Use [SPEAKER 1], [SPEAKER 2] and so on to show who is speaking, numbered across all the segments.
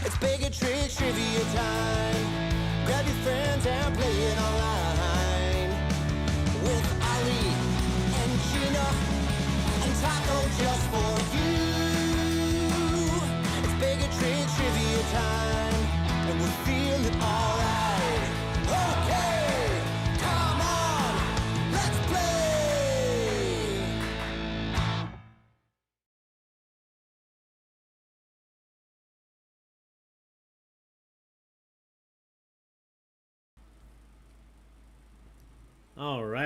[SPEAKER 1] It's Baig Tricks Trivia time. Grab your friends and play it online. With Ali and Gina and Taco just for you. It's Baig Tricks Trivia time. And we're feeling alright. Okay, come on, let's play.
[SPEAKER 2] All right.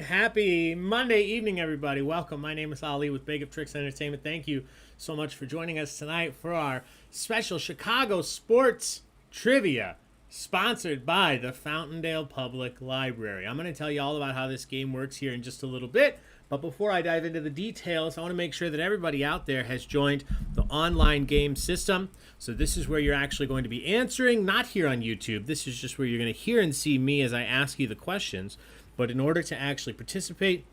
[SPEAKER 2] Happy Monday evening, everybody. Welcome. My name is Ali with Baig Tricks Entertainment. Thank you so much for joining us tonight for our special Chicago sports trivia, sponsored by the Fountaindale Public Library. I'm going to tell you all about how this game works here in just a little bit. But before I dive into the details, I want to make sure that everybody out there has joined the online game system. So this is where you're actually going to be answering, not here on YouTube. This is just where you're going to hear and see me as I ask you the questions. But in order to actually participate,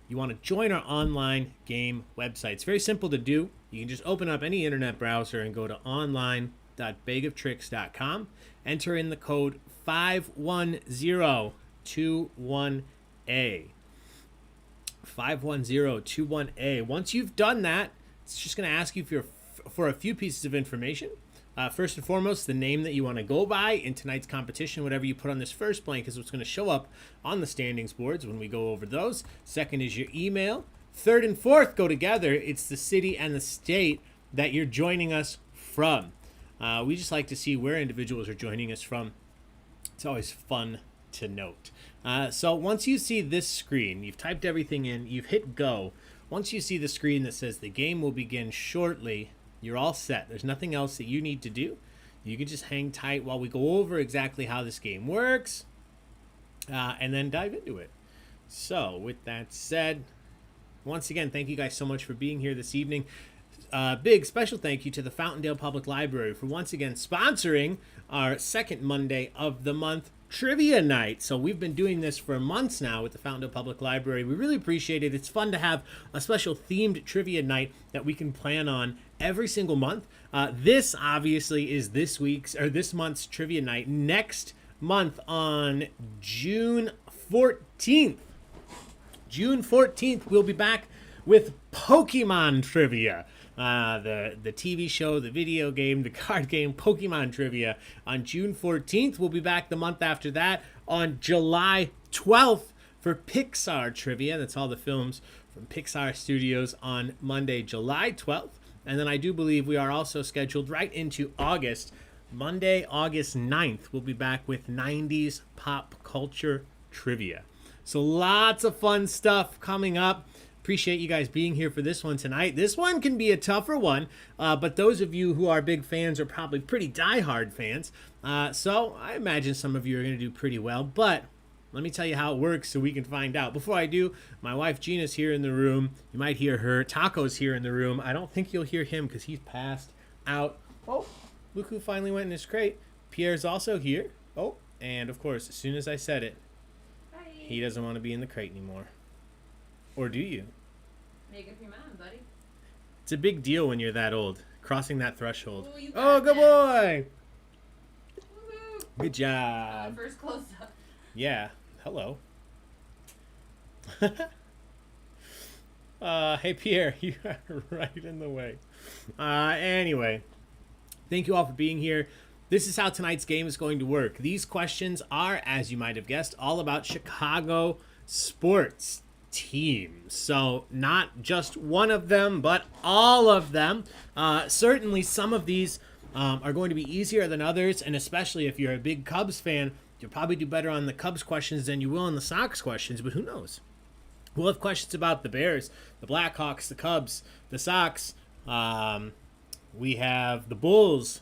[SPEAKER 2] you want to join our online game website. It's very simple to do. You can just open up any internet browser and go to online.baigoftricks.com. Enter in the code 51021A. 51021A. Once you've done that, it's just going to ask you for a few pieces of information. First and foremost, the name that you want to go by in tonight's competition. Whatever you put on this first blank is what's going to show up on the standings boards when we go over those. Second is your email. Third and fourth go together. It's the city and the state that you're joining us from. We just like to see where individuals are joining us from. It's always fun to note. So once you see this screen, you've typed everything in, you've hit go. Once you see the screen that says the game will begin shortly, you're all set. There's nothing else that you need to do. You can just hang tight while we go over exactly how this game works, and then dive into it. So with that said, once again, thank you guys so much for being here this evening. Big special thank you to the Fountaindale Public Library for once again sponsoring our second Monday of the month trivia night. So we've been doing this for months now with the Fountaindale Public Library. We really appreciate it. It's fun to have a special themed trivia night that we can plan on every single month. This obviously is this month's trivia night. Next month on June 14th. June 14th, we'll be back with Pokemon trivia. The TV show, the video game, the card game, Pokemon trivia on June 14th. We'll be back the month after that on July 12th for Pixar trivia. That's all the films from Pixar Studios on Monday, July 12th. And then I do believe we are also scheduled right into August. Monday, August 9th, we'll be back with 90s pop culture trivia. So lots of fun stuff coming up. Appreciate you guys being here for this one tonight. This one can be a tougher one, but those of you who are big fans are probably pretty diehard fans. So I imagine some of you are going to do pretty well, but let me tell you how it works so we can find out. Before I do, my wife Gina's here in the room. You might hear her. Taco's here in the room. I don't think you'll hear him because he's passed out. Oh, look who finally went in his crate. Pierre's also here. Oh, and of course, as soon as I said it,
[SPEAKER 3] Hi.
[SPEAKER 2] he doesn't want to be in the crate anymore. Or do you?
[SPEAKER 3] Make up your mind, buddy.
[SPEAKER 2] It's a big deal when you're that old, crossing that threshold.
[SPEAKER 3] Ooh, you
[SPEAKER 2] Oh,
[SPEAKER 3] got
[SPEAKER 2] good
[SPEAKER 3] this.
[SPEAKER 2] boy.
[SPEAKER 3] Woohoo.
[SPEAKER 2] Good job.
[SPEAKER 3] First close-up.
[SPEAKER 2] Yeah. Hello. Hey, Pierre, you are right in the way. Anyway, thank you all for being here. This is how tonight's game is going to work. These questions are, as you might have guessed, all about Chicago sports teams. So not just one of them, but all of them. Certainly some of these are going to be easier than others, and especially if you're a big Cubs fan, you'll probably do better on the Cubs questions than you will on the Sox questions, but who knows? We'll have questions about the Bears, the Blackhawks, the Cubs, the Sox. We have the Bulls.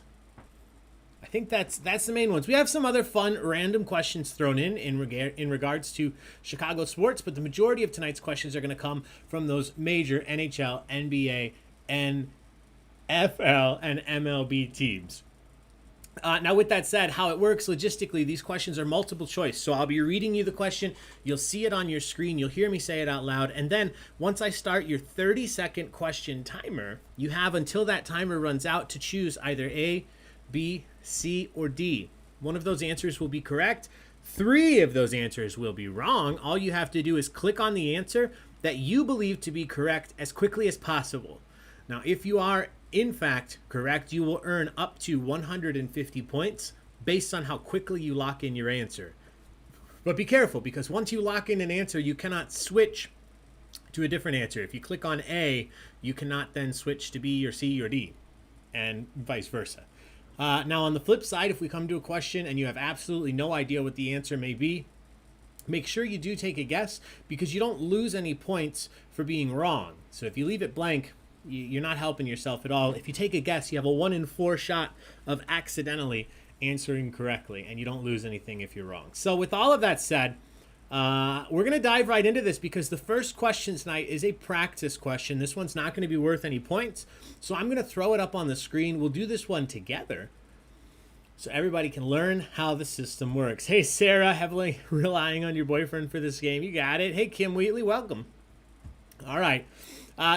[SPEAKER 2] I think that's the main ones. We have some other fun random questions thrown in regards to Chicago sports, but the majority of tonight's questions are going to come from those major NHL, NBA, NFL, and MLB teams. Now, with that said, how it works logistically, these questions are multiple choice. So I'll be reading you the question. You'll see it on your screen. You'll hear me say it out loud. And then once I start your 30-second question timer, you have until that timer runs out to choose either A, B, C, or D? One of those answers will be correct. 3 of those answers will be wrong. All you have to do is click on the answer that you believe to be correct as quickly as possible. Now, if you are in fact correct, you will earn up to 150 points based on how quickly you lock in your answer. But be careful, because once you lock in an answer, you cannot switch to a different answer. If you click on A, you cannot then switch to B or C or D, and vice versa. Now, on the flip side, if we come to a question and you have absolutely no idea what the answer may be, make sure you do take a guess, because you don't lose any points for being wrong. So if you leave it blank, you're not helping yourself at all. If you take a guess, you have a 1 in 4 shot of accidentally answering correctly, and you don't lose anything if you're wrong. So with all of that said, we're going to dive right into this, because the first question tonight is a practice question. This one's not going to be worth any points, so I'm going to throw it up on the screen. We'll do this one together so everybody can learn how the system works. Hey, Sarah, heavily relying on your boyfriend for this game. You got it. Hey, Kim Wheatley, welcome. All right.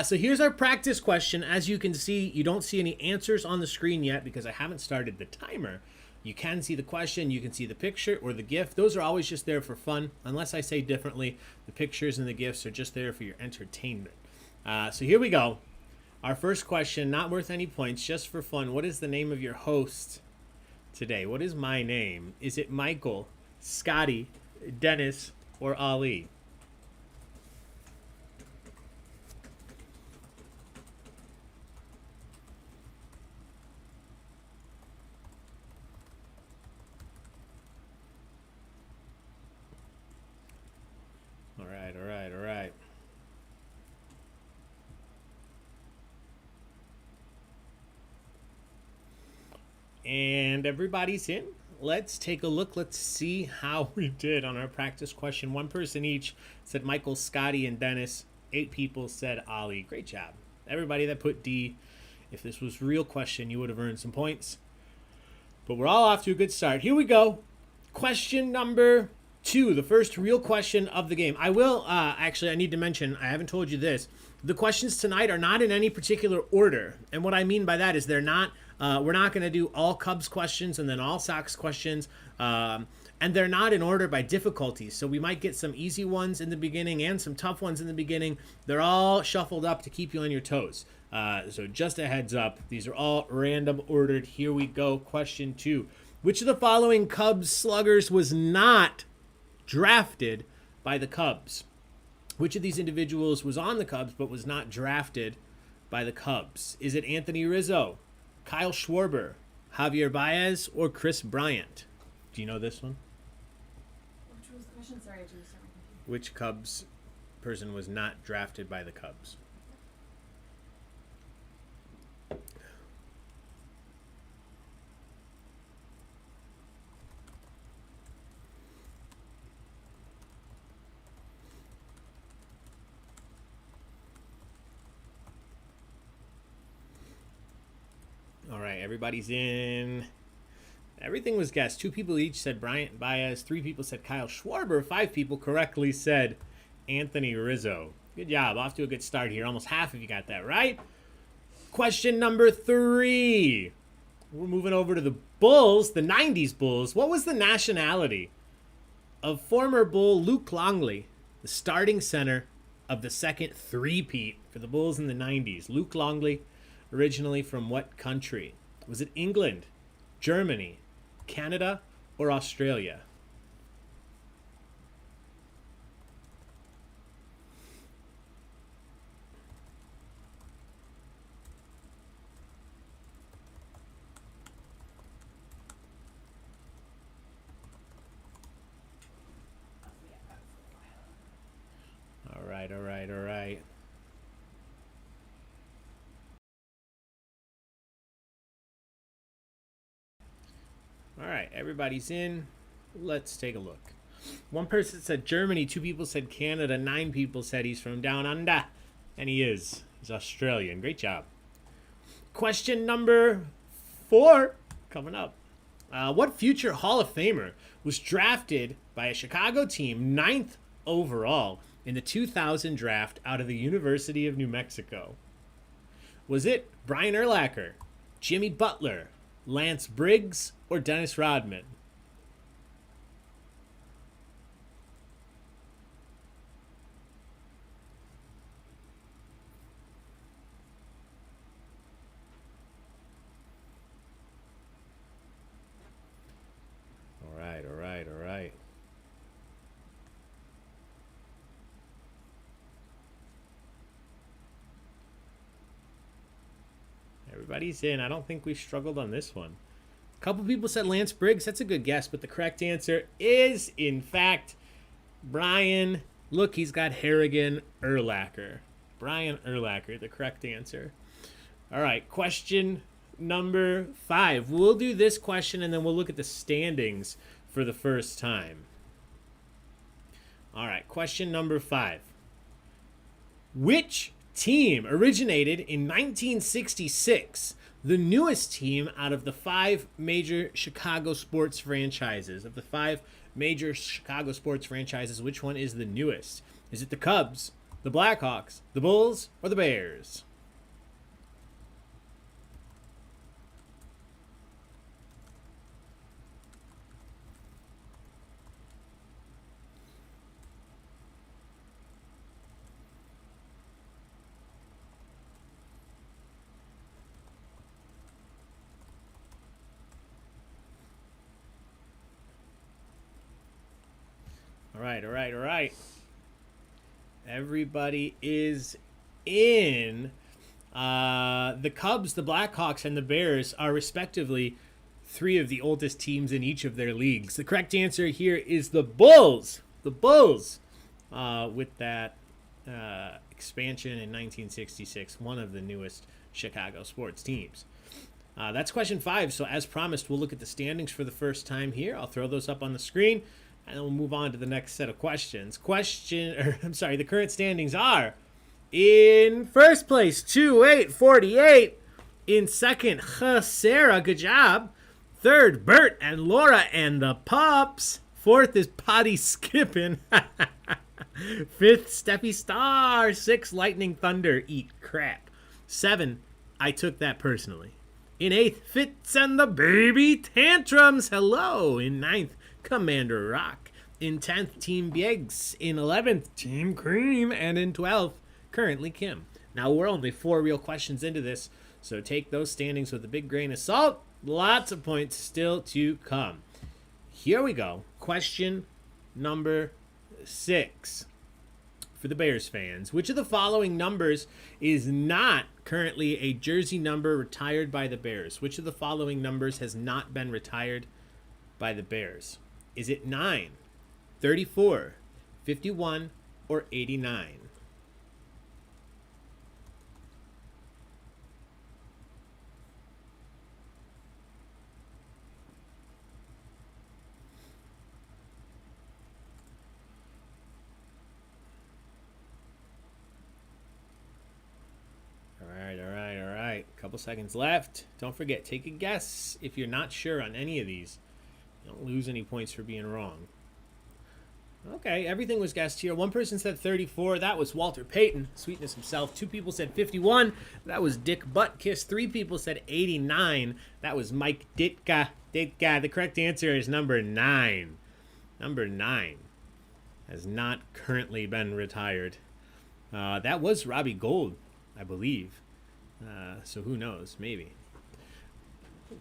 [SPEAKER 2] So here's our practice question. As you can see, you don't see any answers on the screen yet because I haven't started the timer. You can see the question, you can see the picture or the GIF. Those are always just there for fun. Unless I say differently, the pictures and the GIFs are just there for your entertainment. So here we go. Our first question, not worth any points, just for fun. What is the name of your host today? What is my name? Is it Michael, Scotty, Dennis, or Ali? All right. And everybody's in. Let's take a look. Let's see how we did on our practice question. 1 person each said Michael, Scotty, and Dennis. 8 people said Ali. Great job. Everybody that put D, if this was a real question, you would have earned some points. But we're all off to a good start. Here we go. Question number 2, the first real question of the game. I will, actually, I need to mention, I haven't told you this. The questions tonight are not in any particular order. And what I mean by that is they're not, we're not going to do all Cubs questions and then all Sox questions. And they're not in order by difficulty. So we might get some easy ones in the beginning and some tough ones in the beginning. They're all shuffled up to keep you on your toes. So just a heads up, these are all random ordered. Here we go. Question 2. Which of the following Cubs sluggers was not drafted by the Cubs? Which of these individuals was on the Cubs but was not drafted by the Cubs? Is it Anthony Rizzo, Kyle Schwarber, Javier Baez, or Chris Bryant? Do you know this one?
[SPEAKER 3] Which was the question? Sorry, I just started.
[SPEAKER 2] Which Cubs person was not drafted by the Cubs? All right, everybody's in. Everything was guessed. 2 people each said Bryant Baez. 3 people said Kyle Schwarber. 5 people correctly said Anthony Rizzo. Good job. Off to a good start here. Almost half of you got that right. Question number 3. We're moving over to the Bulls, the 90s Bulls. What was the nationality of former Bull Luke Longley, the starting center of the second three-peat for the Bulls in the 90s? Luke Longley, originally from what country? Was it England, Germany, Canada, or Australia? All right. All right, everybody's in. Let's take a look. 1 person said Germany, 2 people said Canada, 9 people said he's from down under, and he is. He's Australian. Great job. Question number 4 coming up. What future Hall of Famer was drafted by a Chicago team 9th overall in the 2000 draft out of the University of New Mexico? Was it Brian Urlacher, Jimmy Butler, Lance Briggs, or Dennis Rodman? All right, all right, all right. Everybody's in. I don't think we struggled on this one. A couple people said Lance Briggs. That's a good guess, but the correct answer is, in fact, Brian. Look, he's got Harrigan Urlacher. Brian Urlacher, the correct answer. All right, question number 5. We'll do this question, and then we'll look at the standings for the first time. All right, question number 5. Which team originated in 1966, the newest team out of the 5 major Chicago sports franchises? Of the 5 major Chicago sports franchises, which one is the newest? Is it the Cubs, the Blackhawks, the Bulls, or the Bears? All right, all right, all right. Everybody is in. The Cubs, the Blackhawks, and the Bears are respectively 3 of the oldest teams in each of their leagues. The correct answer here is the Bulls. The Bulls, with that expansion in 1966, one of the newest Chicago sports teams. That's question 5. So as promised, we'll look at the standings for the first time here. I'll throw those up on the screen, and then we'll move on to the next set of questions. The current standings are: in first place, 2848. In second, Sarah, good job. Third, Bert and Laura and the Pups. Fourth is Potty Skipping. Fifth, Steffi Star. 6, Lightning Thunder, eat crap. 7, I took that personally. In 8th, Fitz and the Baby Tantrums, hello. In 9th, Commander Rock. In 10th, Team Biggs. In 11th, Team Cream. And in 12th, currently Kim. Now, we're only 4 real questions into this, so take those standings with a big grain of salt. Lots of points still to come. Here we go. Question number 6 for the Bears fans. Which of the following numbers is not currently a jersey number retired by the Bears? Which of the following numbers has not been retired by the Bears? Is it 9, 34, 51, or 89? All right. Couple seconds left. Don't forget, take a guess if you're not sure on any of these. Don't lose any points for being wrong. Okay, everything was guessed here. One person said 34. That was Walter Payton, sweetness himself. 2 people said 51. That was Dick Buttkiss. 3 people said 89. That was Mike Ditka. The correct answer is number 9. Number 9 has not currently been retired. That was Robbie Gould, I believe. So who knows? Maybe.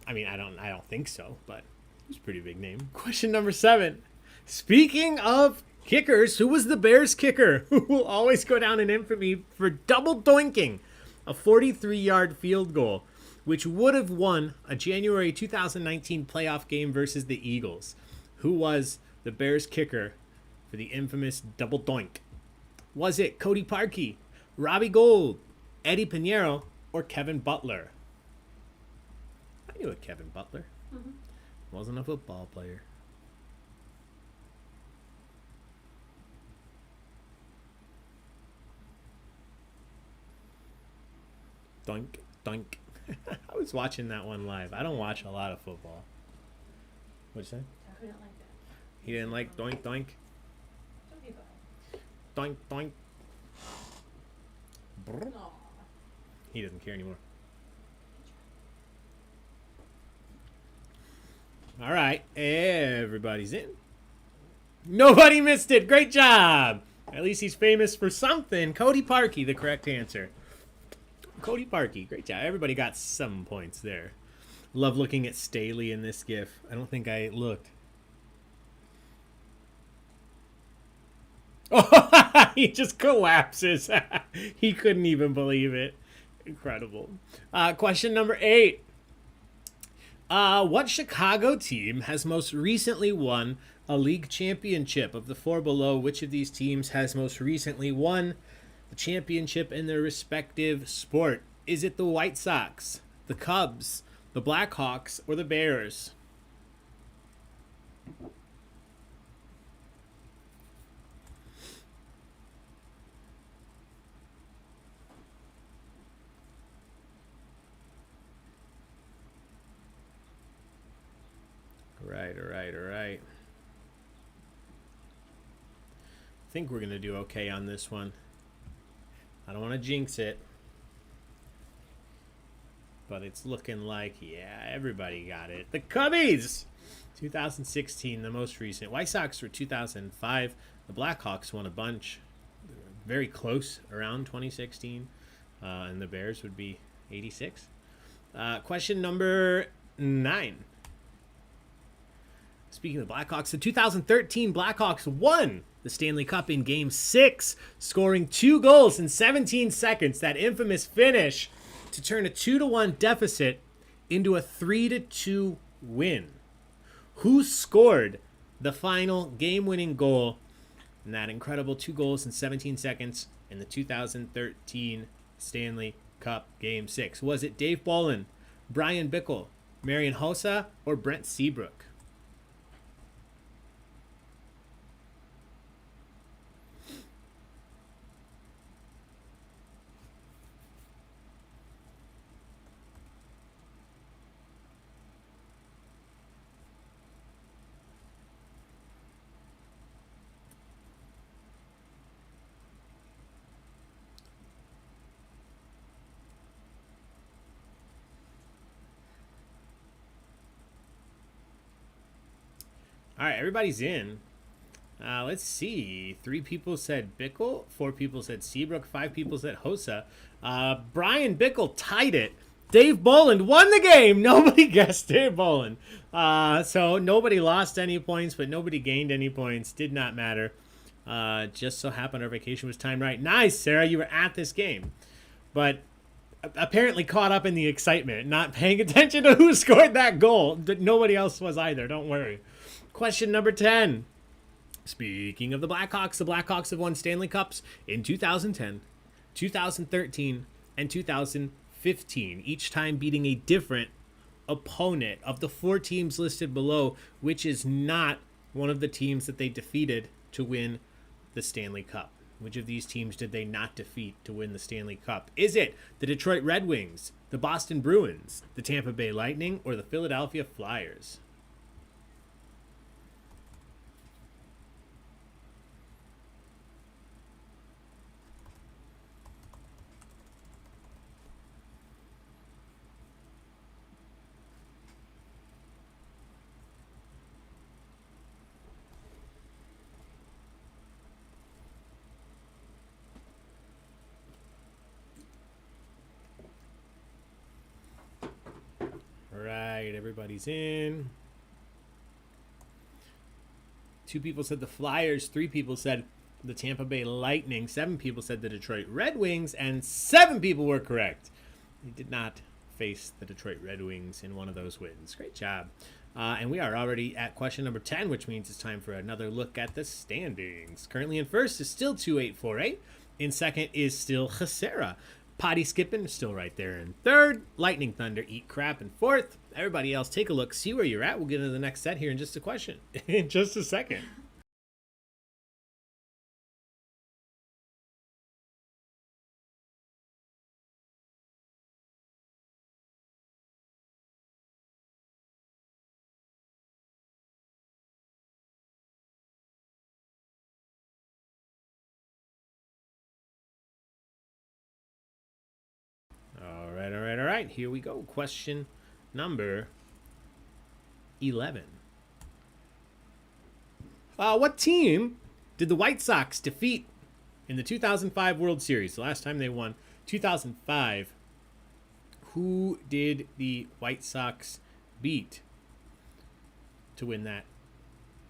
[SPEAKER 2] I mean, I don't think so, but it's a pretty big name. Question number 7. Speaking of kickers, who was the Bears kicker who will always go down in infamy for double doinking a 43-yard field goal, which would have won a January 2019 playoff game versus the Eagles? Who was the Bears kicker for the infamous double doink? Was it Cody Parkey, Robbie Gould, Eddie Pinheiro, or Kevin Butler? I knew a Kevin Butler.
[SPEAKER 3] Mm-hmm.
[SPEAKER 2] Wasn't a football player. Doink, doink. I was watching that one live. I don't watch a lot of football. What'd you say?
[SPEAKER 3] I didn't like that.
[SPEAKER 2] He didn't like doink, doink.
[SPEAKER 3] Some people
[SPEAKER 2] Doink, doink. Brr.
[SPEAKER 3] have. Aw.
[SPEAKER 2] He doesn't care anymore. All right, everybody's in. Nobody missed it. Great job. At least he's famous for something. Cody Parkey, the correct answer. Cody Parkey, great job. Everybody got some points there. Love looking at Staley in this GIF. I don't think I looked. Oh, he just collapses. He couldn't even believe it. Incredible. Question number 8. What Chicago team has most recently won a league championship? Of the 4 below, which of these teams has most recently won the championship in their respective sport? Is it the White Sox, the Cubs, the Blackhawks, or the Bears? All right. I think we're going to do okay on this one. I don't want to jinx it. But it's looking like, yeah, everybody got it. The Cubbies! 2016, the most recent. White Sox were 2005. The Blackhawks won a bunch. They were very close around 2016. And the Bears would be 86. Question number 9. Speaking of the Blackhawks, the 2013 Blackhawks won the Stanley Cup in Game 6, scoring 2 goals in 17 seconds. That infamous finish to turn a 2-1 deficit into a 3-2 win. Who scored the final game-winning goal in that incredible 2 goals in 17 seconds in the 2013 Stanley Cup Game 6? Was it Dave Bolin, Brian Bickle, Marian Hossa, or Brent Seabrook? All right, everybody's in. Let's see. 3 people said Bickle. 4 people said Seabrook. 5 people said Hossa. Brian Bickle tied it. Dave Boland won the game. Nobody guessed Dave Boland. So nobody lost any points, but nobody gained any points. Did not matter. Just so happened our vacation was timed right. Nice, Sarah. You were at this game. But apparently caught up in the excitement, not paying attention to who scored that goal. Nobody else was either. Don't worry. Question number 10. Speaking of the Blackhawks have won Stanley Cups in 2010, 2013, and 2015, each time beating a different opponent. Of the 4 teams listed below, which is not one of the teams that they defeated to win the Stanley Cup? Which of these teams did they not defeat to win the Stanley Cup? Is it the Detroit Red Wings, the Boston Bruins, the Tampa Bay Lightning, or the Philadelphia Flyers? Right, everybody's in. 2 people said the Flyers. 3 people said the Tampa Bay Lightning. 7 people said the Detroit Red Wings. And 7 people were correct. They did not face the Detroit Red Wings in one of those wins. Great job. And we are already at question number 10, which means it's time for another look at the standings. Currently in first is still 2848. In second is still Chesera. Potty Skipping is still right there in third. Lightning Thunder Eat Crap in fourth. Everybody else, take a look, see where you're at. We'll get into the next set here in just a question. In just a second. All right. Here we go. Question number 11. What team did the White Sox defeat in the 2005 World Series? The last time they won, 2005. Who did the White Sox beat to win that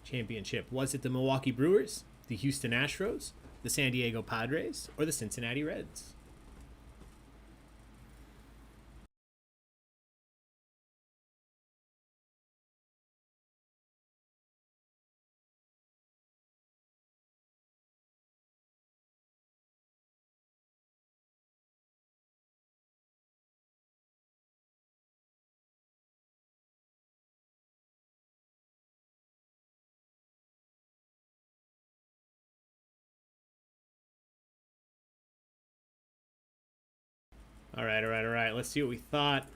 [SPEAKER 2] championship? Was it the Milwaukee Brewers, the Houston Astros, the San Diego Padres, or the Cincinnati Reds? All right. Let's see what we thought.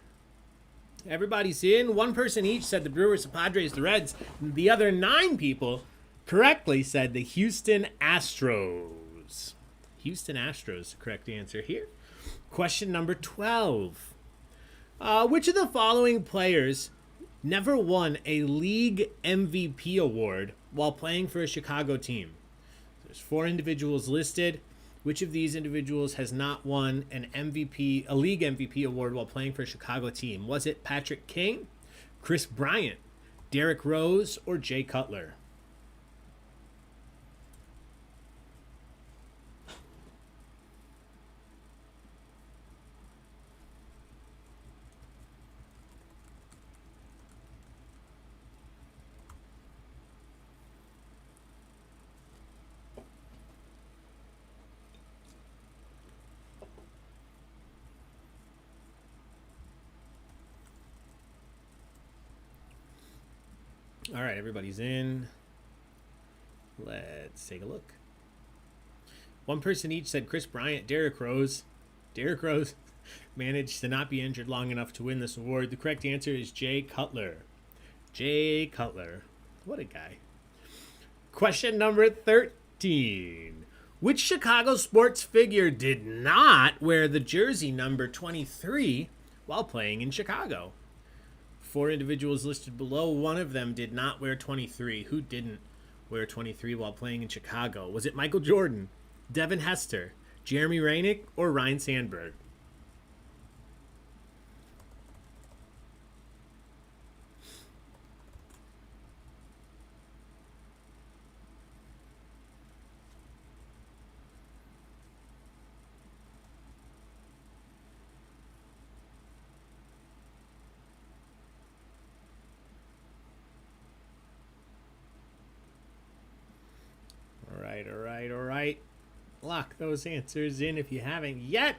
[SPEAKER 2] Everybody's in. One person each said the Brewers, the Padres, the Reds. The other 9 people correctly said the Houston Astros. Houston Astros, the correct answer here. Question number 12. Which of the following players never won a league MVP award while playing for a Chicago team? There's 4 individuals listed. Which of these individuals has not won a league MVP award while playing for a Chicago team? Was it Patrick King, Chris Bryant, Derrick Rose, or Jay Cutler? All right, everybody's in. Let's take a look. One person each said Chris Bryant, Derrick Rose. Derrick Rose managed to not be injured long enough to win this award. The correct answer is Jay Cutler. Jay Cutler. What a guy. Question number 13. Which Chicago sports figure did not wear the jersey number 23 while playing in Chicago? 4 individuals listed below. One of them did not wear 23. Who didn't wear 23 while playing in Chicago? Was it Michael Jordan, Devin Hester, Jeremy Roenick, or Ryan Sandberg? All right. Lock those answers in if you haven't yet.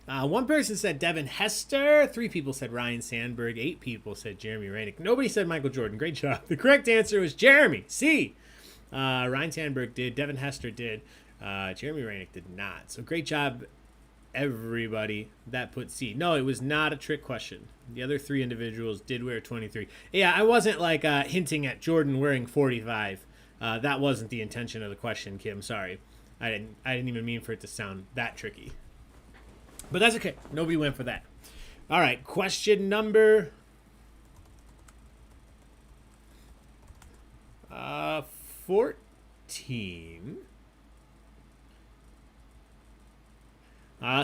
[SPEAKER 2] One person said Devin Hester. 3 people said Ryan Sandberg. 8 people said Jeremy Roenick. Nobody said Michael Jordan. Great job. The correct answer was Jeremy. C. Ryan Sandberg did. Devin Hester did. Jeremy Roenick did not. So great job, everybody that put C. No, it was not a trick question. The other 3 individuals did wear 23. Yeah, I wasn't like hinting at Jordan wearing 45. That wasn't the intention of the question, Kim. Sorry. I didn't even mean for it to sound that tricky. But that's okay. Nobody went for that. All right. Question number 14.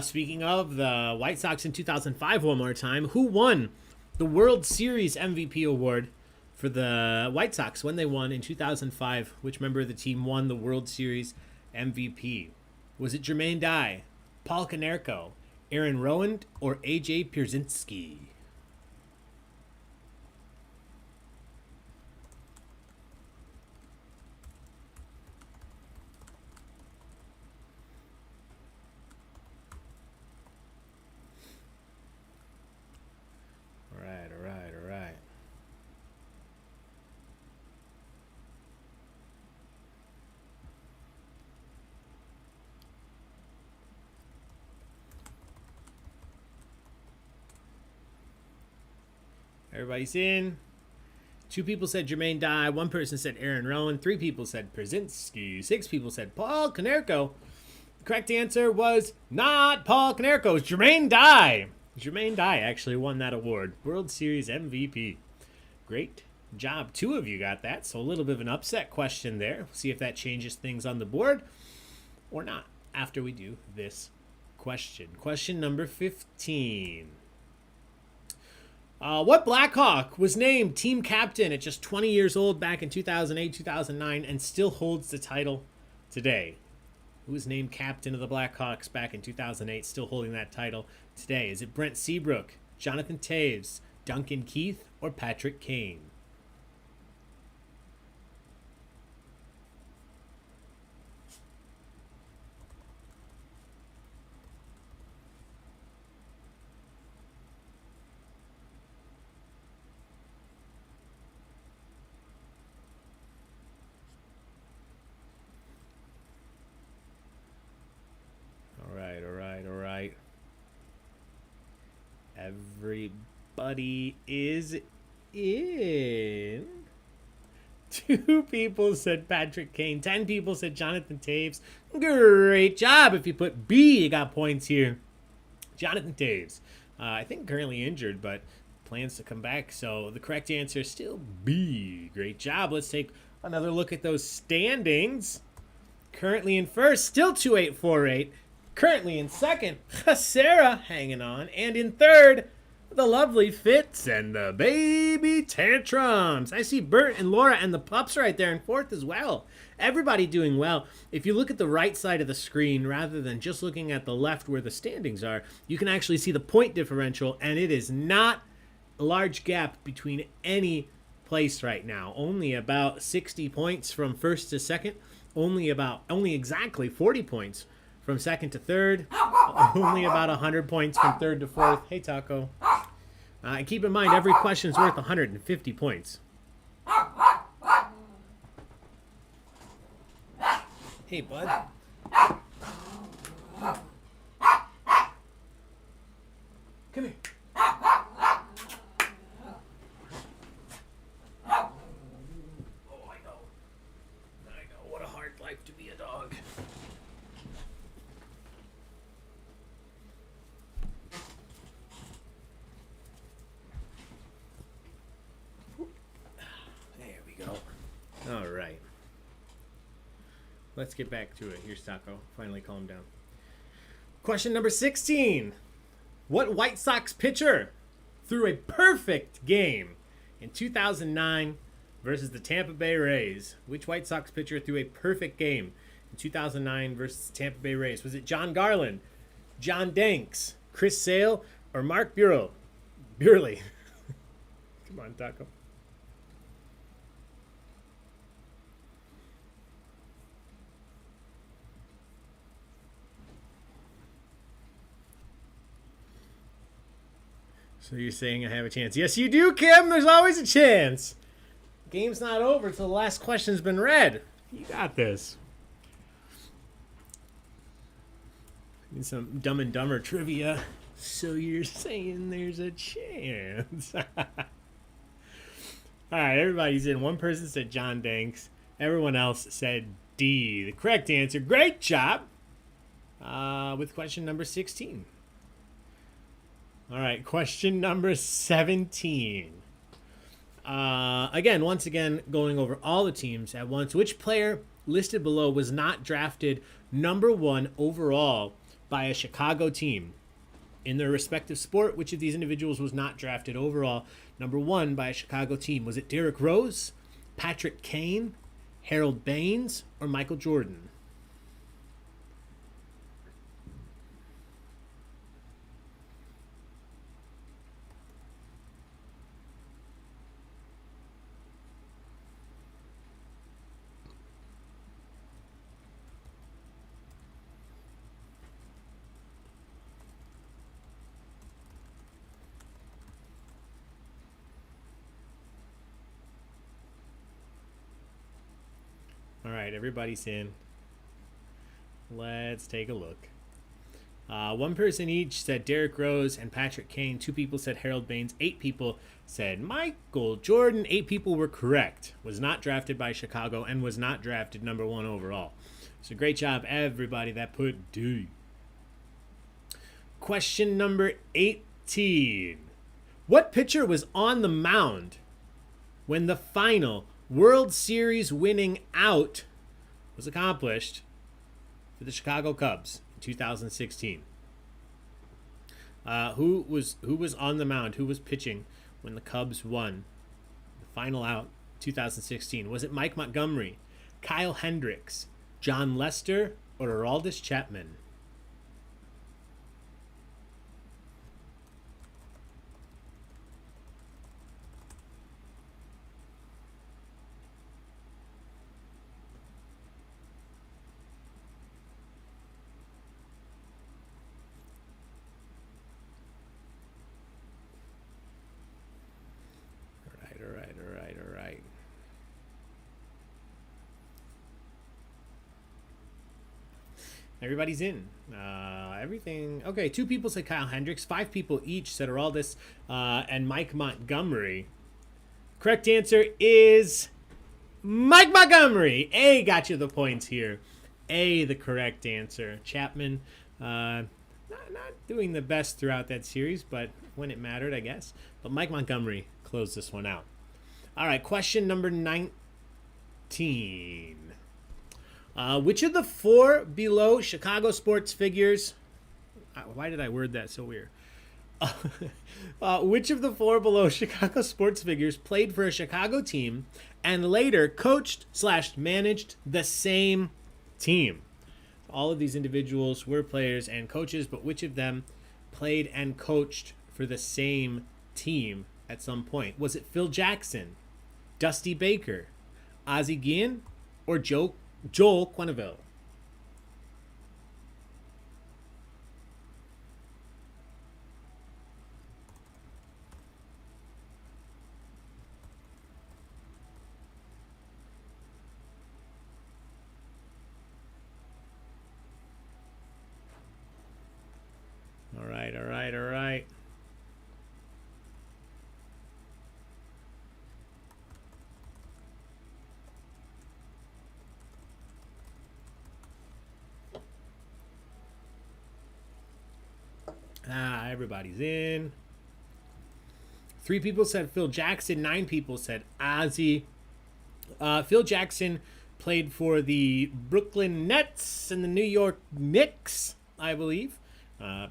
[SPEAKER 2] Speaking of the White Sox in 2005 one more time, who won the World Series MVP award for the White Sox when they won in 2005? Which member of the team won the World Series MVP? Was it Jermaine Dye, Paul Konerko, Aaron Rowand, or AJ Pierzynski? All right. Everybody's in. 2 people said Jermaine Dye. 1 person said Aaron Rowand. 3 people said Pierzynski. 6 people said Paul Konerko. The correct answer was not Paul Konerko. It was Jermaine Dye. Jermaine Dye actually won that award. World Series MVP. Great job. 2 of you got that, so a little bit of an upset question there. We'll see if that changes things on the board or not after we do this question. Question number 15. What Blackhawk was named team captain at just 20 years old back in 2008, 2009, and still holds the title today? Who was named captain of the Blackhawks back in 2008, still holding that title today? Is it Brent Seabrook, Jonathan Toews, Duncan Keith, or Patrick Kane? All right. Everybody is in. 2 people said Patrick Kane. 10 people said Jonathan Toews. Great job. If you put B, you got points here. Jonathan Toews. I think currently injured, but plans to come back. So the correct answer is still B. Great job. Let's take another look at those standings. Currently in first, still 2848. Currently in second, Sarah hanging on. And in third, the lovely Fitz and the baby Tantrums. I see Bert and Laura and the pups right there in fourth as well. Everybody doing well. If you look at the right side of the screen, rather than just looking at the left where the standings are, you can actually see the point differential, and it is not a large gap between any place right now. Only about 60 points from first to second. Only exactly 40 points from second to third. Only about 100 points from third to fourth. Hey, Taco. And keep in mind, every question is worth 150 points. Hey, bud. Come here. I know. What a hard life to be a dog. There we go. All right. Let's get back to it. Here's Taco. Finally calm down. Question number 16. What White Sox pitcher threw a perfect game in 2009 versus the Tampa Bay Rays? Which White Sox pitcher threw a perfect game in 2009 versus the Tampa Bay Rays? Was it John Garland, John Danks, Chris Sale, or Mark Burley? Come on, Taco. So you're saying I have a chance? Yes, you do, Kim. There's always a chance. Game's not over till the last question's been read. You got this. Need some Dumb and Dumber trivia. So you're saying there's a chance? All right, everybody's in. One person said John Danks. Everyone else said D. The correct answer. Great job. With question number 16. All right, question number 17. Once again, going over all the teams at once. Which player listed below was not drafted number 1 overall by a Chicago team? In their respective sport, which of these individuals was not drafted overall number 1 by a Chicago team? Was it Derrick Rose, Patrick Kane, Harold Baines, or Michael Jordan? All right, everybody's in. Let's take a look. One person each said Derrick Rose and Patrick Kane. 2 people said Harold Baines. 8 people said Michael Jordan. 8 people were correct. Was not drafted by Chicago and was not drafted number 1 overall. So great job, everybody that put D. Question number 18. What pitcher was on the mound when the final World Series winning out was accomplished for the Chicago Cubs in 2016? Who was on the mound? Who was pitching when the Cubs won the final out 2016? Was it Mike Montgomery, Kyle Hendricks, John Lester, or Aroldis Chapman? All right. Everybody's in. Everything. Okay, 2 people said Kyle Hendricks. 5 people each said Aroldis and Mike Montgomery. Correct answer is Mike Montgomery. A got you the points here. A, the correct answer. Chapman, not doing the best throughout that series, but when it mattered, I guess. But Mike Montgomery closed this one out. All right, question number 19. Which of the 4 below Chicago sports figures... Why did I word that so weird? Which of the 4 below Chicago sports figures played for a Chicago team and later coached/managed the same team? All of these individuals were players and coaches, but which of them played and coached for the same team at some point? Was it Phil Jackson, Dusty Baker, Ozzie Guillen, or Joel Quenneville? All right. Everybody's in. 3 people said Phil Jackson. 9 people said Ozzie. Phil Jackson played for the Brooklyn Nets and the New York Knicks, I believe,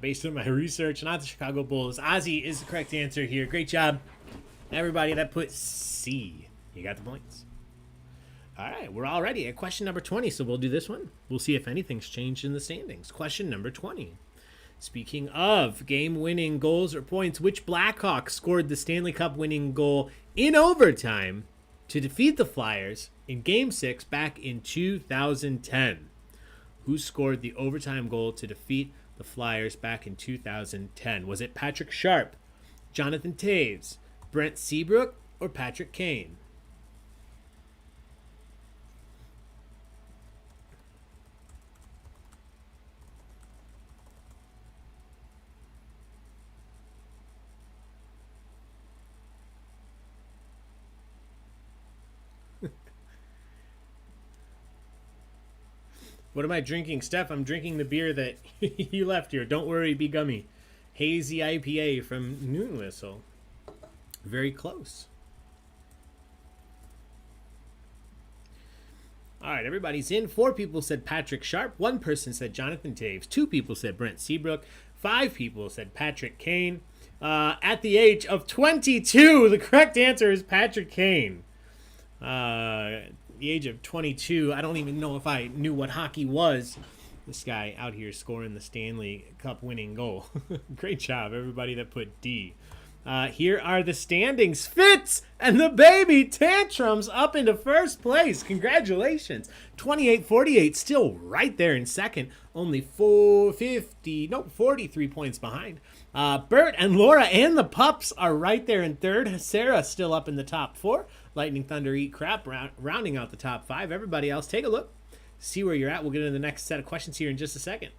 [SPEAKER 2] based on my research, not the Chicago Bulls. Ozzie is the correct answer here. Great job, everybody that put C. You got the points. All right, we're already at question number 20, so we'll do this one. We'll see if anything's changed in the standings. Question number 20. Speaking of game-winning goals or points, which Blackhawks scored the Stanley Cup winning goal in overtime to defeat the Flyers in Game 6 back in 2010? Who scored the overtime goal to defeat the Flyers back in 2010? Was it Patrick Sharp, Jonathan Toews, Brent Seabrook, or Patrick Kane? What am I drinking, Steph? I'm drinking the beer that you left here. Don't worry, be gummy. Hazy IPA from Noon Whistle. Very close. All right, everybody's in. 4 people said Patrick Sharp. 1 person said Jonathan Toews. 2 people said Brent Seabrook. 5 people said Patrick Kane. At the age of 22, the correct answer is Patrick Kane. The age of 22, I don't even know if I knew what hockey was. This guy out here scoring the Stanley Cup winning goal. Great job, everybody that put D. Here are the standings. Fitz and the baby Tantrums up into first place. Congratulations. 28-48, still right there in second. Only 43 points behind. Bert and Laura and the Pups are right there in third. Sarah still up in the top 4. Lightning, Thunder, Eat Crap rounding out the top 5. Everybody else, take a look. See where you're at. We'll get into the next set of questions here in just a second.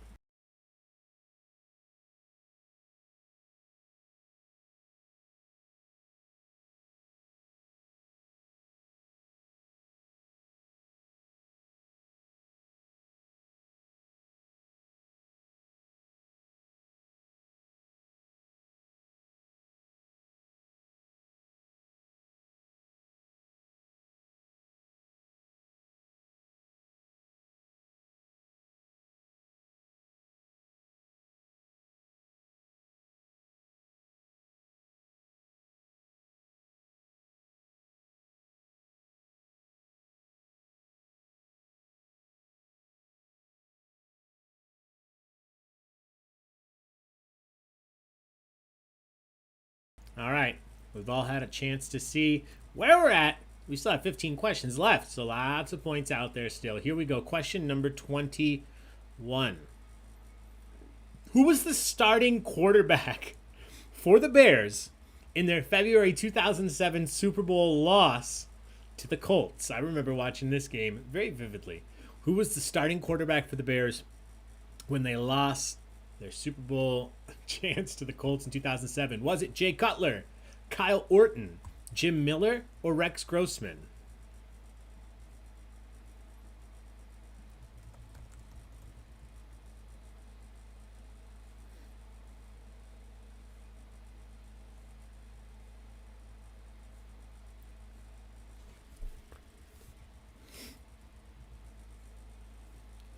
[SPEAKER 2] All right. We've all had a chance to see where we're at. We still have 15 questions left, so lots of points out there still. Here we go. Question number 21. Who was the starting quarterback for the Bears in their February 2007 Super Bowl loss to the Colts? I remember watching this game very vividly. Who was the starting quarterback for the Bears when they lost their Super Bowl chance to the Colts in 2007? Was it Jay Cutler, Kyle Orton, Jim Miller, or Rex Grossman?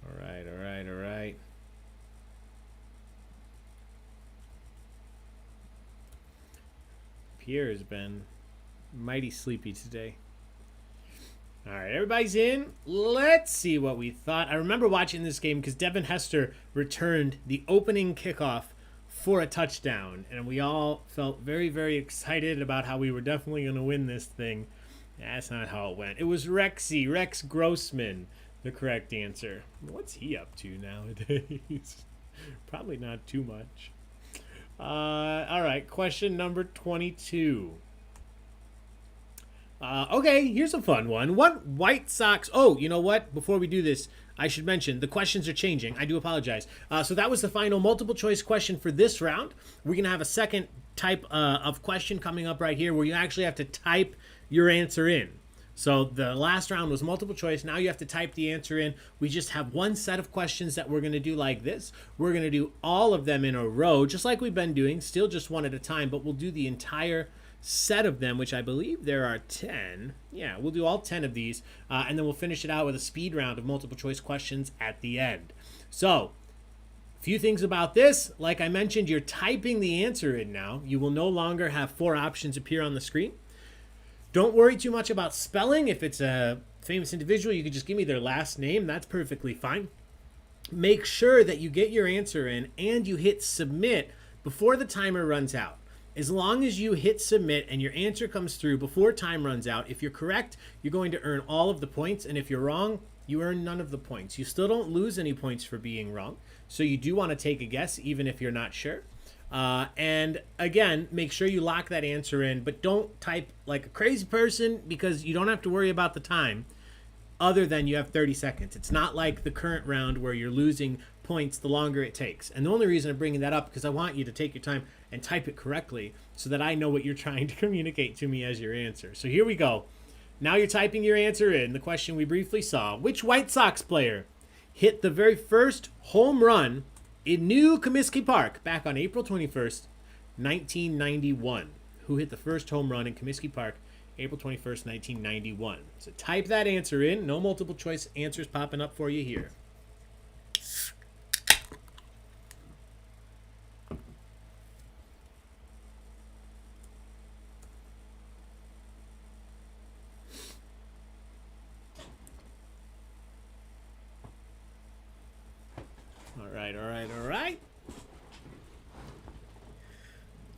[SPEAKER 2] All right. Pierre has been mighty sleepy today. All right, everybody's in. Let's see what we thought. I remember watching this game because Devin Hester returned the opening kickoff for a touchdown, and we all felt very, very excited about how we were definitely going to win this thing. That's not how it went. It was Rex Grossman, the correct answer. What's he up to nowadays? Probably not too much. All right, question number 22. Okay, here's a fun one. What White Sox... Oh, you know what? Before we do this, I should mention the questions are changing. I do apologize. So that was the final multiple choice question for this round. We're going to have a second type of question coming up right here where you actually have to type your answer in. So the last round was multiple choice. Now you have to type the answer in. We just have one set of questions that we're going to do like this. We're going to do all of them in a row, just like we've been doing, still just one at a time, but we'll do the entire set of them, which I believe there are 10. Yeah, we'll do all 10 of these, and then we'll finish it out with a speed round of multiple choice questions at the end. So, a few things about this. Like I mentioned, you're typing the answer in now. You will no longer have 4 options appear on the screen. Don't worry too much about spelling. If it's a famous individual, you can just give me their last name. That's perfectly fine. Make sure that you get your answer in and you hit submit before the timer runs out. As long as you hit submit and your answer comes through before time runs out, if you're correct, you're going to earn all of the points. And if you're wrong, you earn none of the points. You still don't lose any points for being wrong. So you do want to take a guess, even if you're not sure. And again, make sure you lock that answer in, but don't type like a crazy person because you don't have to worry about the time other than you have 30 seconds. It's not like the current round where you're losing points the longer it takes. And the only reason I'm bringing that up because I want you to take your time and type it correctly so that I know what you're trying to communicate to me as your answer. So here we go. Now you're typing your answer in. The question we briefly saw: which White Sox player hit the very first home run in New Comiskey Park back on April 21st, 1991. Who hit the first home run in Comiskey Park, April 21st, 1991? So type that answer in. No multiple choice answers popping up for you here. All right.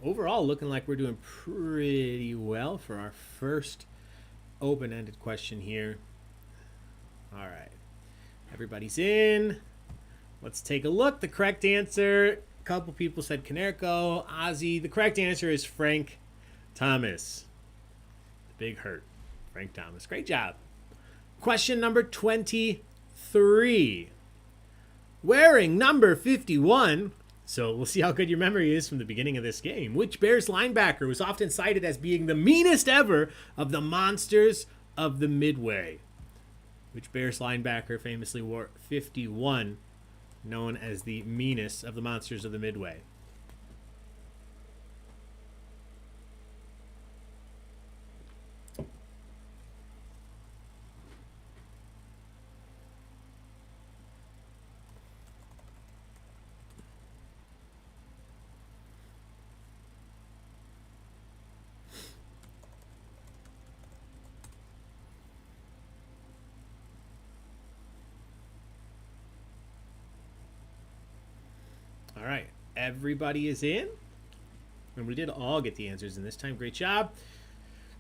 [SPEAKER 2] Overall, looking like we're doing pretty well for our first open-ended question here. All right. Everybody's in. Let's take a look. The correct answer, a couple people said Canerco, Ozzy. The correct answer is Frank Thomas. The big hurt. Frank Thomas. Great job. Question number 23. Wearing number 51, so we'll see how good your memory is from the beginning of this game. Which Bears linebacker was often cited as being the meanest ever of the monsters of the Midway? Which Bears linebacker famously wore 51, known as the meanest of the monsters of the Midway? All right, everybody is in. And we did all get the answers in this time. Great job.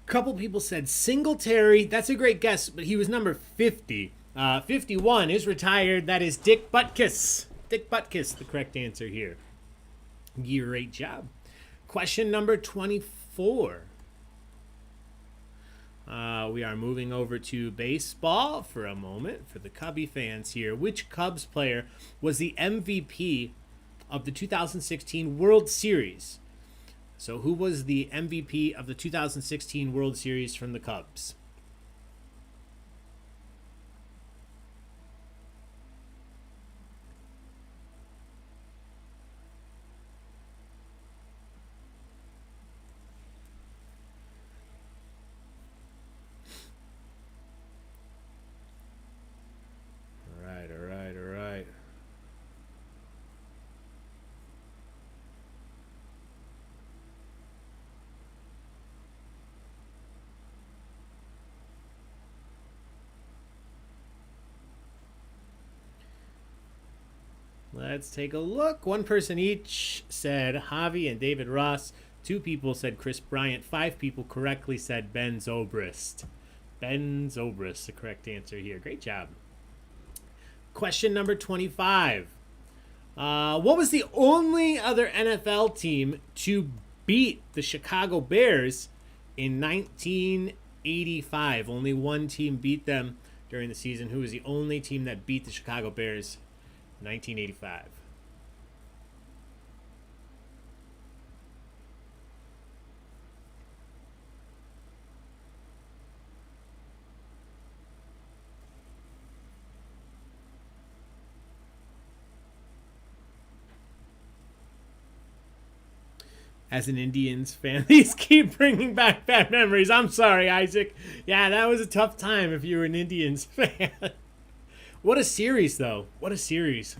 [SPEAKER 2] A couple people said Singletary. That's a great guess, but he was number 50. 51 is retired. That is Dick Butkus. Dick Butkus, the correct answer here. Great job. Question number 24. We are moving over to baseball for a moment for the Cubby fans here. Which Cubs player was the MVP of the 2016 World Series? So who was the MVP of the 2016 World Series from the Cubs? All right. Let's take a look. One person each said Javi and David Ross. 2 people said Chris Bryant. 5 people correctly said Ben Zobrist. Ben Zobrist, the correct answer here. Great job. Question number 25. What was the only other NFL team to beat the Chicago Bears in 1985? Only one team beat them during the season. Who was the only team that beat the Chicago Bears in 1985? As an Indians fan, these keep bringing back bad memories. I'm sorry, Isaac. Yeah, that was a tough time if you were an Indians fan. What a series, though. What a series.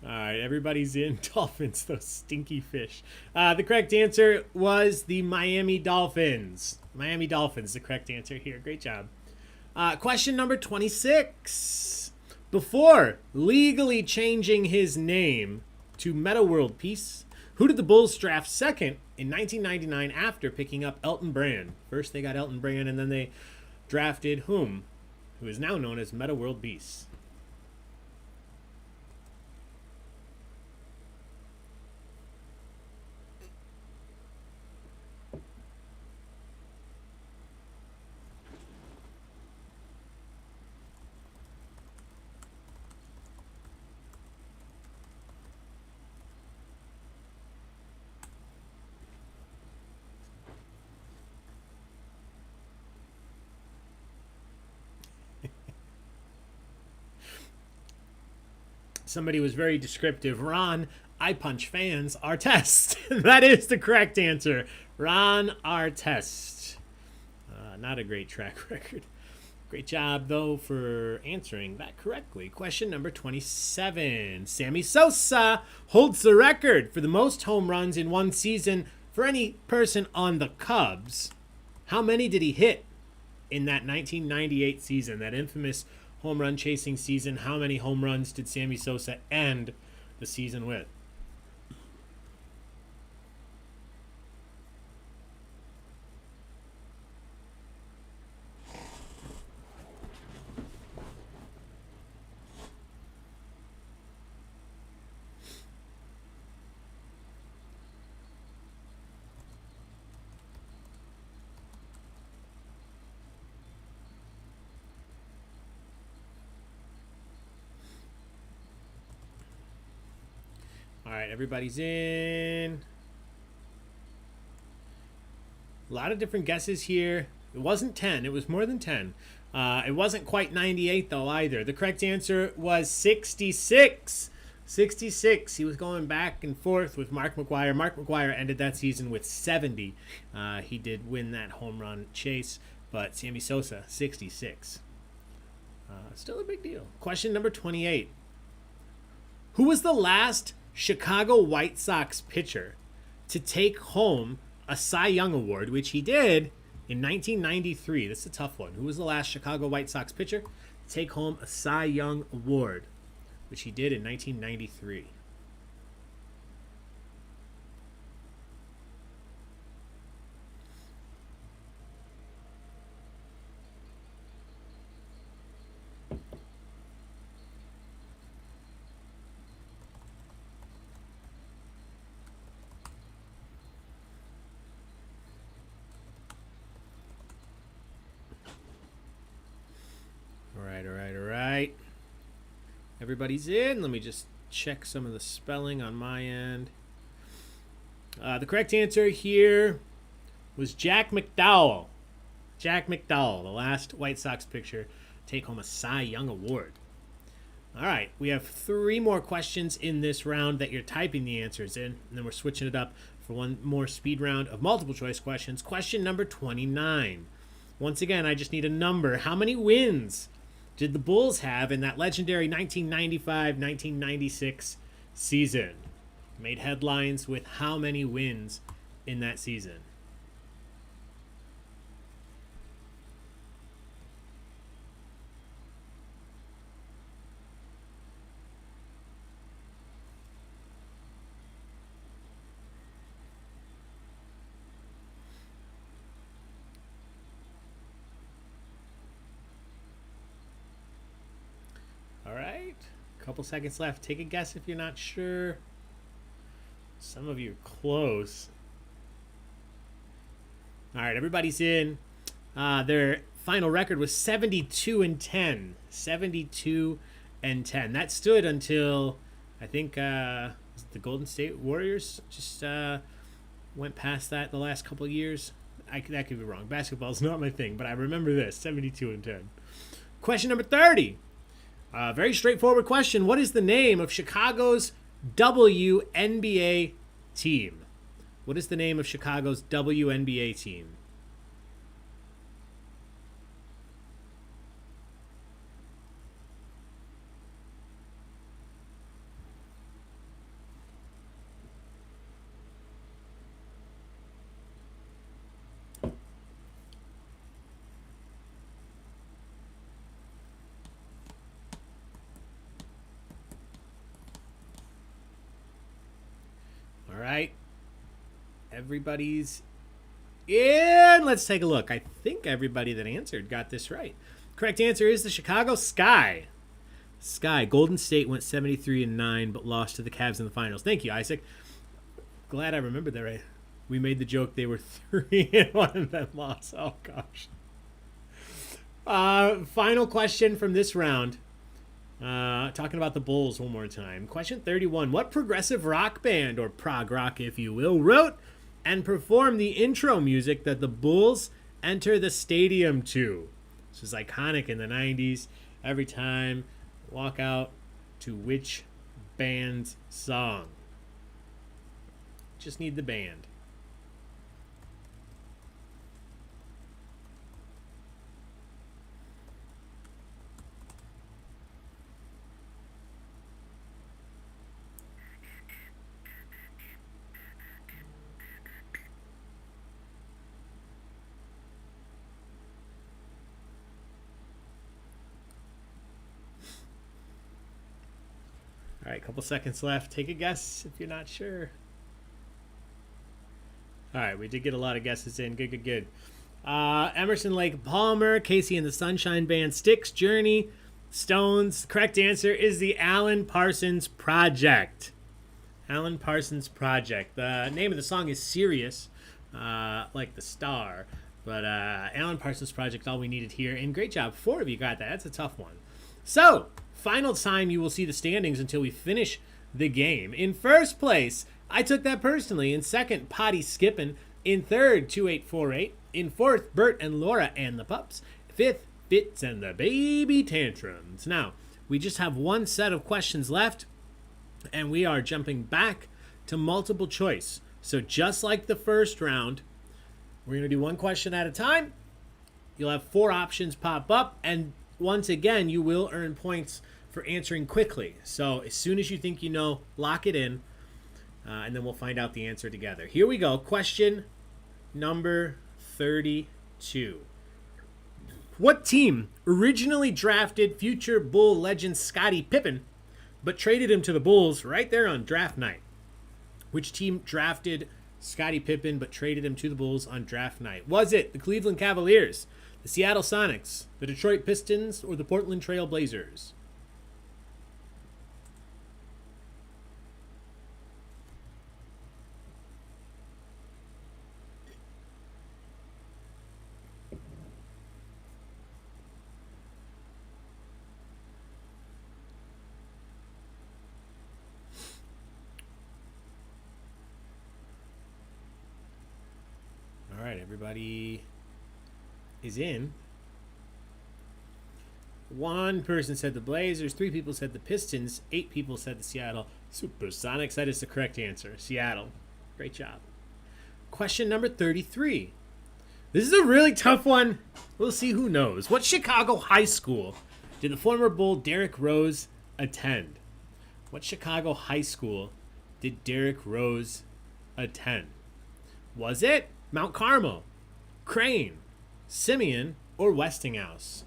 [SPEAKER 2] All right, everybody's in. Dolphins, those stinky fish. The correct answer was the Miami Dolphins. Miami Dolphins, the correct answer here. Great job. Question number 26. Before legally changing his name to Meta World Peace, who did the Bulls draft second in 1999 after picking up Elton Brand? First they got Elton Brand, and then they drafted whom? Who is now known as Meta World Peace. Somebody was very descriptive. Ron, I punch fans, Artest. That is the correct answer. Ron Artest. Not a great track record. Great job, though, for answering that correctly. Question number 27. Sammy Sosa holds the record for the most home runs in one season for any person on the Cubs. How many did he hit in that 1998 season, that infamous home run chasing season? How many home runs did Sammy Sosa end the season with? All right, everybody's in. A lot of different guesses here. It wasn't 10. It was more than 10. It wasn't quite 98, though, either. The correct answer was 66. 66. He was going back and forth with Mark McGwire. Mark McGwire ended that season with 70. He did win that home run chase, but Sammy Sosa, 66. Still a big deal. Question number 28. Who was the last Chicago White Sox pitcher to take home a Cy Young Award, which he did in 1993? This is a tough one. Who was the last Chicago White Sox pitcher to take home a Cy Young Award, which he did in 1993? Everybody's in. Let me just check some of the spelling on my end. The correct answer here was Jack McDowell. Jack McDowell, the last White Sox pitcher, take home a Cy Young Award. All right, we have 3 more questions in this round that you're typing the answers in, and then we're switching it up for one more speed round of multiple choice questions. Question number 29. Once again, I just need a number. How many wins did the Bulls have in that legendary 1995-1996 season? Made headlines with how many wins in that season? All right, a couple seconds left. Take a guess if you're not sure. Some of you are close. All right, everybody's in. Their final record was 72-10. 72-10. That stood until I think the Golden State Warriors just went past that the last couple of years. That could be wrong. Basketball's not my thing, but I remember this: 72-10. Question number 30. Very straightforward question. What is the name of Chicago's WNBA team? What is the name of Chicago's WNBA team? All right. Everybody's in. Let's take a look. I think everybody that answered got this right. Correct answer is the Chicago Sky. Sky. Golden State went 73-9, but lost to the Cavs in the finals. Thank you, Isaac. Glad I remembered that right. We made the joke they were 3-1 and then lost. Oh, gosh. Final question from this round. Talking about the Bulls one more time. Question 31. What progressive rock band, or prog rock if you will, wrote and performed the intro music that the Bulls enter the stadium to? This was iconic in the 90s. Every time, walk out to which band's song? Just need the band. All right, a couple seconds left. Take a guess if you're not sure. All right, we did get a lot of guesses in. Good. Emerson, Lake Palmer, Casey and the Sunshine Band, Styx, Journey, Stones. The correct answer is the Alan Parsons Project. Alan Parsons Project. The name of the song is Sirius, like the star. But Alan Parsons Project, all we needed here. And great job. 4 of you got that. That's a tough one. So, final time you will see the standings until we finish the game. In first place, I took that personally. In second, Potty Skippin'. In third, 2848. In fourth, Bert and Laura and the Pups. Fifth, Fitz and the Baby Tantrums. Now, we just have one set of questions left, and we are jumping back to multiple choice. So just like the first round, we're going to do one question at a time. You'll have 4 options pop up, and once again, you will earn points for answering quickly. So as soon as you think you know, lock it in, and then we'll find out the answer together. Here we go. Question number 32. What team originally drafted future Bull legend Scottie Pippen, but traded him to the Bulls right there on draft night? Which team drafted Scottie Pippen, but traded him to the Bulls on draft night? Was it the Cleveland Cavaliers, the Seattle Sonics, the Detroit Pistons, or the Portland Trail Blazers? Everybody is in. One person said the Blazers. 3 people said the Pistons. 8 people said the Seattle Supersonics. That is the correct answer. Seattle. Great job. Question number 33. This is a really tough one. We'll see who knows. What Chicago high school did the former Bull Derrick Rose attend? What Chicago high school did Derrick Rose attend? Was it Mount Carmel, Crane, Simeon, or Westinghouse?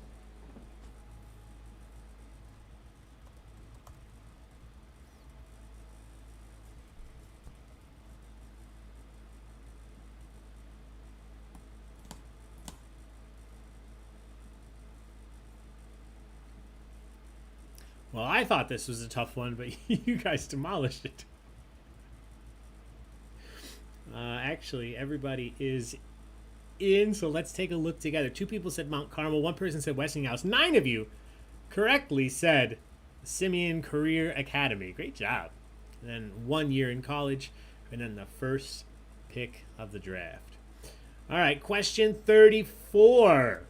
[SPEAKER 2] Well, I thought this was a tough one, but you guys demolished it. Actually, everybody is in, so let's take a look together. 2 people said Mount Carmel. 1 person said Westinghouse. 9 of you correctly said Simeon Career Academy. Great job. And then 1 year in college, and then the first pick of the draft. All right, question 34.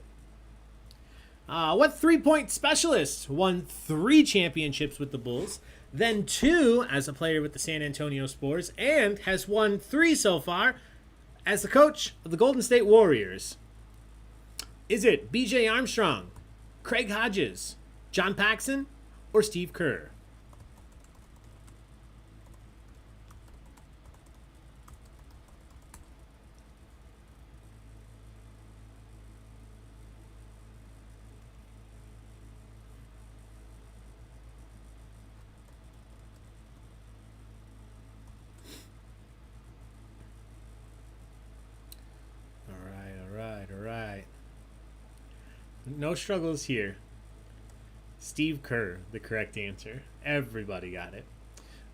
[SPEAKER 2] What 3-point specialist won 3 championships with the Bulls, then 2 as a player with the San Antonio Spurs, and has won 3 so far as the coach of the Golden State Warriors? Is it B.J. Armstrong, Craig Hodges, John Paxson, or Steve Kerr? All right. No struggles here. Steve Kerr, the correct answer. Everybody got it.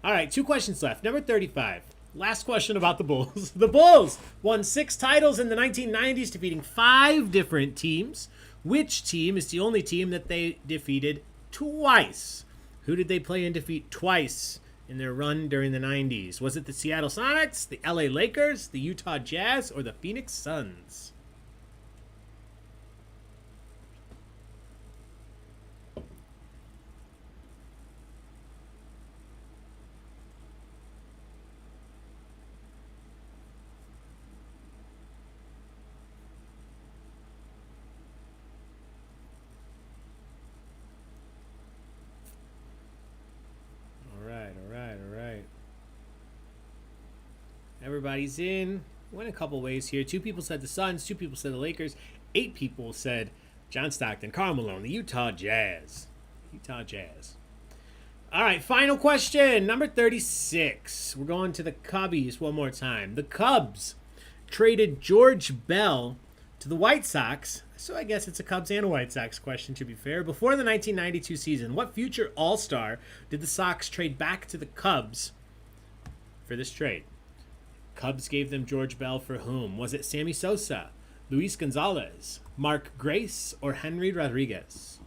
[SPEAKER 2] All right, 2 questions left. Number 35. Last question about the Bulls. The Bulls won 6 titles in the 1990s, defeating 5 different teams. Which team is the only team that they defeated twice? Who did they play and defeat twice in their run during the 90s? Was it the Seattle Sonics, the LA Lakers, the Utah Jazz, or the Phoenix Suns? All right. Everybody's in. Went a couple ways here. 2 people said the Suns. 2 people said the Lakers. 8 people said John Stockton, Karl Malone, the Utah Jazz. All right, final question. Number 36. We're going to the Cubbies one more time. The Cubs traded George Bell to the White Sox. So I guess it's a Cubs and a White Sox question, to be fair. Before the 1992 season, what future All-Star did the Sox trade back to the Cubs for this trade? Cubs gave them George Bell for whom? Was it Sammy Sosa, Luis Gonzalez, Mark Grace, or Henry Rodriguez?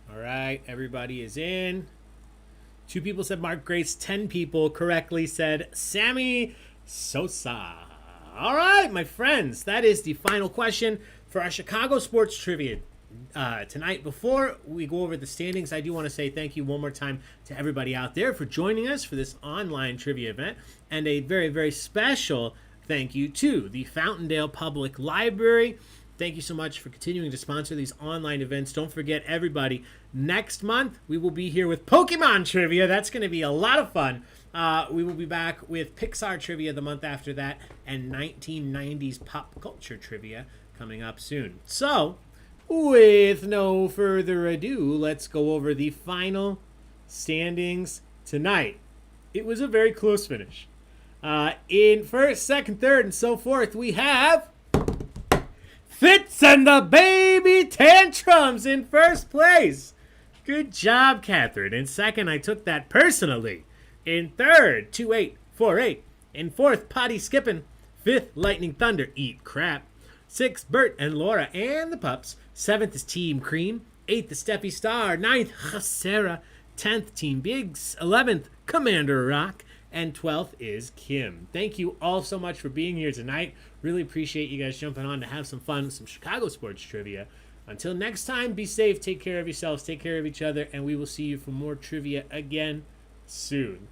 [SPEAKER 2] All right, everybody is in. 2 people said Mark Grace. 10 people correctly said Sammy Sosa. All right, my friends, that is the final question for our Chicago sports trivia tonight. Before we go over the standings, I do want to say thank you one more time to everybody out there for joining us for this online trivia event, and a very, very special thank you to the Fountaindale Public Library. Thank you so much for continuing to sponsor these online events. Don't forget, everybody, next month we will be here with Pokemon trivia. That's going to be a lot of fun. We will be back with Pixar trivia the month after that, and 1990s pop culture trivia coming up soon. So, with no further ado, let's go over the final standings tonight. it was a very close finish. In first, second, third, and so forth, we have Fitz and the Baby Tantrums in first place. Good job, Catherine. In second, I took that personally. In third, 2848. In fourth, Potty Skippin'. Fifth, Lightning Thunder, Eat Crap. Sixth, Bert and Laura and the Pups. Seventh is Team Cream. Eighth is Steffi Star. Ninth, Sarah. 10th, Team Biggs. 11th, Commander Rock. And 12th is Kim. Thank you all so much for being here tonight. Really appreciate you guys jumping on to have some fun with some Chicago sports trivia. Until next time, be safe, take care of yourselves, take care of each other, and we will see you for more trivia again soon.